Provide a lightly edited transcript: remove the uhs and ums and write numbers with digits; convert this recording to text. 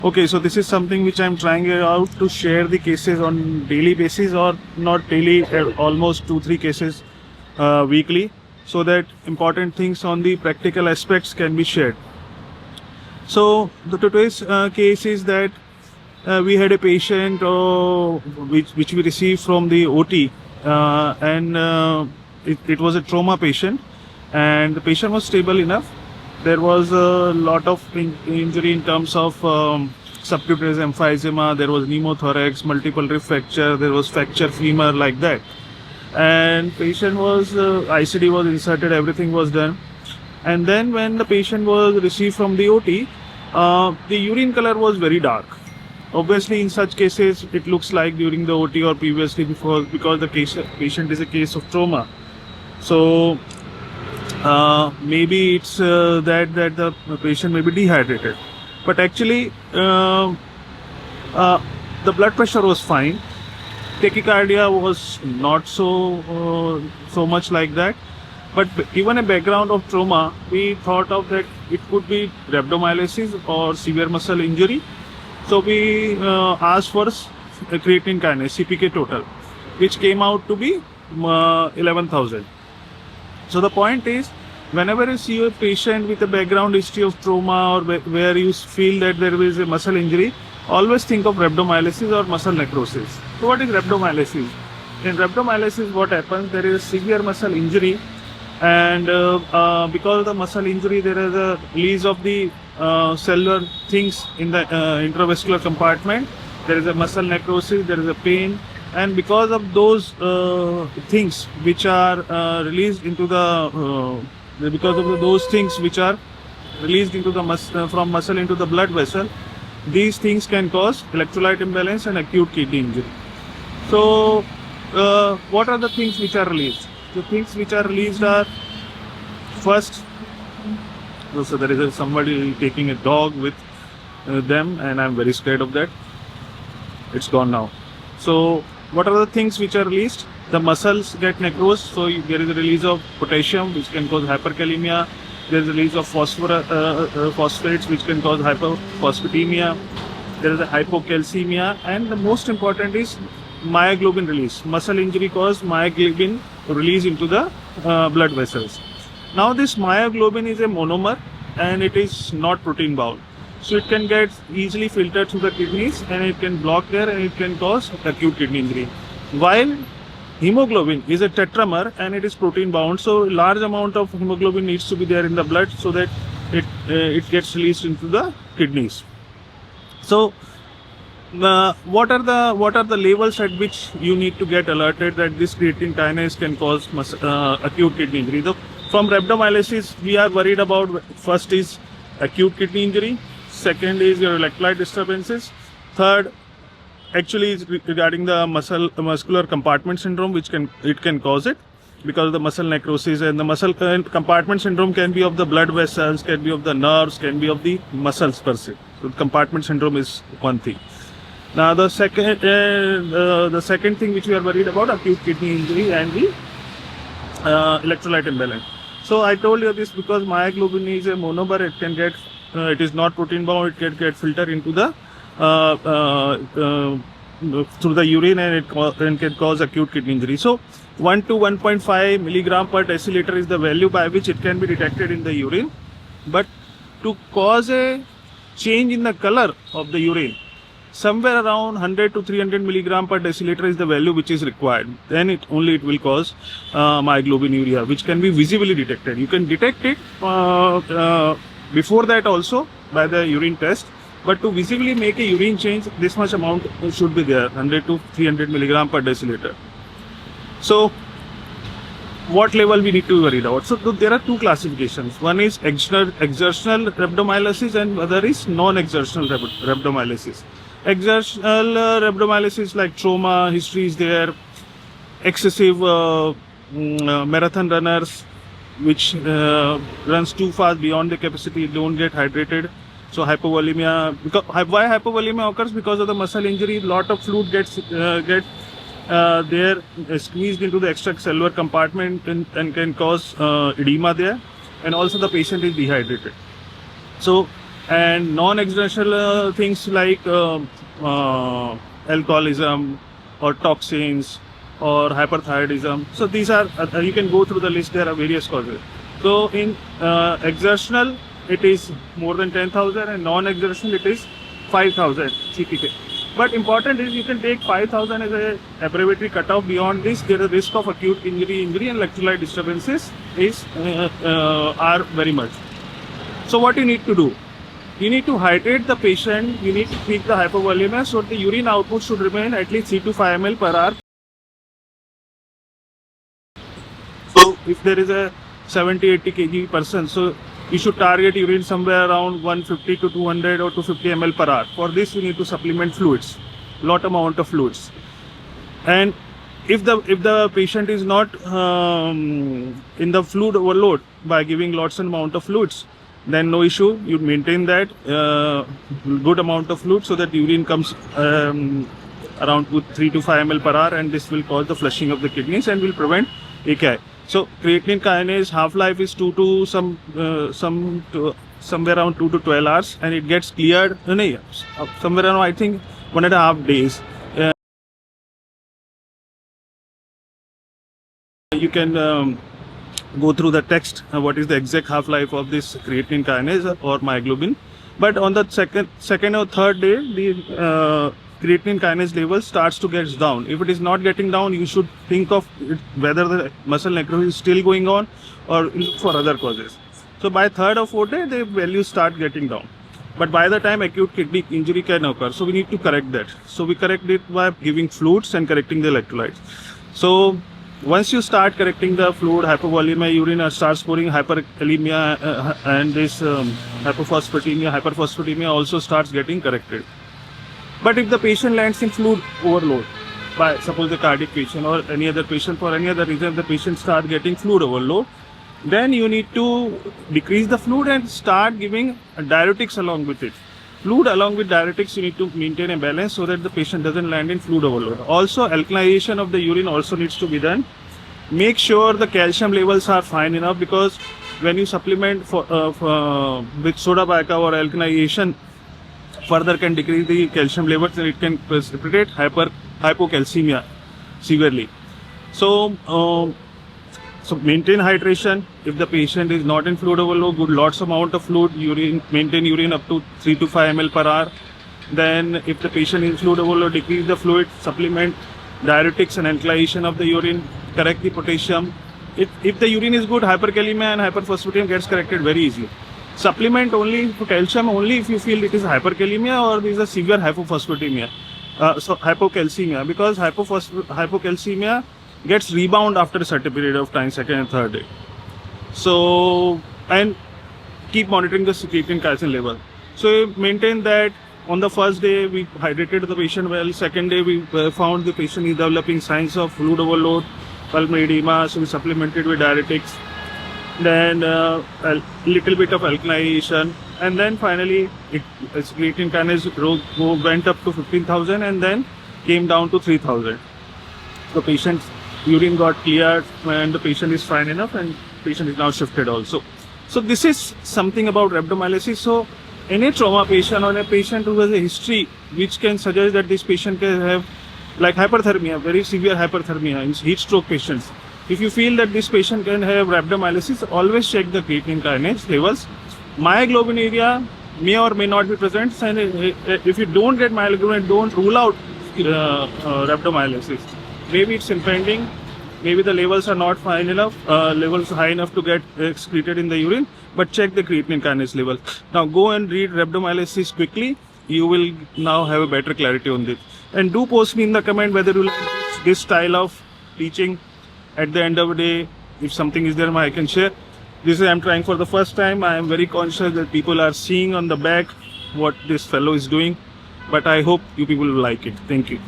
Okay, so this is something which I'm trying out to share the cases on daily basis, or not daily, almost 2-3 cases weekly, so that important things on the practical aspects can be shared. So the today's case is that we had a patient which we received from the OT, and it was a trauma patient, and the patient was stable enough. There was a lot of injury in terms of subcutaneous emphysema, there was pneumothorax, multiple rib fracture, there was fracture femur, like that. And patient was, ICD was inserted, everything was done. And then when the patient was received from the OT, the urine color was very dark. Obviously, in such cases, it looks like during the OT or previously before, because the patient is a case of trauma. So maybe it's that the patient may be dehydrated, but actually the blood pressure was fine. Tachycardia was not so much like that, but given a background of trauma, we thought of that it could be rhabdomyolysis or severe muscle injury. So we asked for creatine kinase, CPK total, which came out to be 11,000. So the point is, whenever you see a patient with a background history of trauma, or where you feel that there is a muscle injury, always think of rhabdomyolysis or muscle necrosis. So what is rhabdomyolysis? In rhabdomyolysis, what happens? There is a severe muscle injury, and because of the muscle injury, there is a release of the cellular things in the intravascular compartment. There is a muscle necrosis, there is a pain, and because of those things which are released into the those things which are released into the from muscle into the blood vessel, these things can cause electrolyte imbalance and acute kidney injury. So what are the things which are released? The things which are released are, first, so there is somebody taking a dog with them, and I'm very scared of that. It's gone now. So what are the things which are released? The muscles get necrosed, so there is a release of potassium which can cause hyperkalemia. There is a release of phosphates which can cause hypophosphatemia. There is a hypocalcemia, and the most important is myoglobin release. Muscle injury cause myoglobin release into the blood vessels. Now this myoglobin is a monomer, and it is not protein bound. So it can get easily filtered through the kidneys, and it can block there, and it can cause acute kidney injury. While hemoglobin is a tetramer and it is protein bound, so large amount of hemoglobin needs to be there in the blood so that it gets released into the kidneys. So what are the levels at which you need to get alerted that this creatine kinase can cause acute kidney injury? From rhabdomyolysis, we are worried about, first is acute kidney injury, second is your electrolyte disturbances, third actually is regarding the muscular compartment syndrome, which can cause it because of the muscle necrosis. And the muscle compartment syndrome can be of the blood vessels, can be of the nerves, can be of the muscles per se. So compartment syndrome is one thing. Now the second thing which we are worried about, acute kidney injury and the electrolyte imbalance. So I told you this because myoglobin is a monomer. It can get it is not protein bound. It can get filtered into the through the urine, and it can cause acute kidney injury. So 1 to 1.5 milligram per deciliter is the value by which it can be detected in the urine. But to cause a change in the color of the urine, somewhere around 100 to 300 milligram per deciliter is the value which is required. Then it will cause myoglobinuria, which can be visibly detected. You can detect it before that also by the urine test. But to visibly make a urine change, this much amount should be there, 100 to 300 milligram per deciliter. So what level we need to worry about? So there are two classifications. One is exertional rhabdomyolysis, and other is non-exertional rhabdomyolysis. Exertional rhabdomyolysis, like trauma history is there, excessive marathon runners which runs too fast beyond the capacity, don't get hydrated. So hypovolemia, why hypovolemia occurs? Because of the muscle injury, lot of fluid gets squeezed into the extracellular compartment and can cause edema there, and also the patient is dehydrated. So And non-exertional things like alcoholism or toxins or hyperthyroidism. So these are, you can go through the list, there are various causes. So in exertional, it is more than 10,000, and non-exertional, it is 5,000 CPK. But important is you can take 5,000 as a abbreviatory cutoff. Beyond this, there is a risk of acute injury and electrolyte disturbances are very much. So what you need to do? You need to hydrate the patient, you need to tweak the hypovolemia, so the urine output should remain at least 3 to 5 ml per hour. So if there is a 70-80 kg person, so you should target urine somewhere around 150 to 200 or 250 ml per hour. For this, you need to supplement fluids, lot amount of fluids. And if the patient is not in the fluid overload by giving lots and amount of fluids, then no issue. You maintain that good amount of fluid so that urine comes around 3 to 5 ml per hour, and this will cause the flushing of the kidneys and will prevent AKI. So creatinine kinase half-life is somewhere around 2 to 12 hours, and it gets cleared somewhere around, I think, 1.5 days. You can go through the text, what is the exact half-life of this creatinine kinase or myoglobin. But on the second or third day, the creatinine kinase level starts to get down. If it is not getting down, you should think of whether the muscle necrosis is still going on or look for other causes. So by third or fourth day, the values start getting down. But by the time acute kidney injury can occur, so we need to correct that. So we correct it by giving fluids and correcting the electrolytes. So once you start correcting the fluid, hypovolemia, urine starts pouring, hyperkalemia and this hyperphosphatemia also starts getting corrected. But if the patient lands in fluid overload, by suppose the cardiac patient or any other patient, for any other reason the patient start getting fluid overload, then you need to decrease the fluid and start giving diuretics along with it. Fluid along with diuretics, you need to maintain a balance so that the patient doesn't land in fluid overload. Also, alkalinization of the urine also needs to be done. Make sure the calcium levels are fine enough, because when you supplement with soda bicarb or alkalinization, further can decrease the calcium levels and it can precipitate hypocalcemia severely. So maintain hydration. If the patient is not in fluid overload, good lots amount of fluid, maintain urine up to 3 to 5 ml per hour. Then if the patient is in fluid overload, decrease the fluid, supplement diuretics and alkalinization of the urine, correct the potassium. If the urine is good, hyperkalemia and hyperphosphatemia gets corrected very easily. Supplement only for calcium only if you feel it is hyperkalemia or there is a severe hypophosphatemia, so hypocalcemia, because hypocalcemia gets rebound after a certain period of time, second and third day. So, and keep monitoring the creatinine kinase level. So maintain that. On the first day, we hydrated the patient well. Second day, we found the patient is developing signs of fluid overload, pulmonary edema, so we supplemented with diuretics. Then a little bit of alkalinization, and then finally its creatinine kinase went up to 15,000 and then came down to 3,000. The patient's urine got cleared and the patient is fine enough, and patient is now shifted also. So this is something about rhabdomyolysis. So any trauma patient or a patient who has a history which can suggest that this patient can have like hyperthermia, very severe hyperthermia in heat stroke patients. If you feel that this patient can have rhabdomyolysis, always check the creatinine kinase levels. Myoglobinuria may or may not be present, and if you don't get myoglobinuria, don't rule out rhabdomyolysis. Maybe it's impending, maybe the levels are not fine enough, levels high enough to get excreted in the urine, but check the creatinine kinase level. Now go and read rhabdomyolysis quickly. You will now have a better clarity on this. And do post me in the comment whether you like this style of teaching. At the end of the day, if something is there I can share. This is I'm trying for the first time. I am very conscious that people are seeing on the back what this fellow is doing, but I hope you people will like it. Thank you.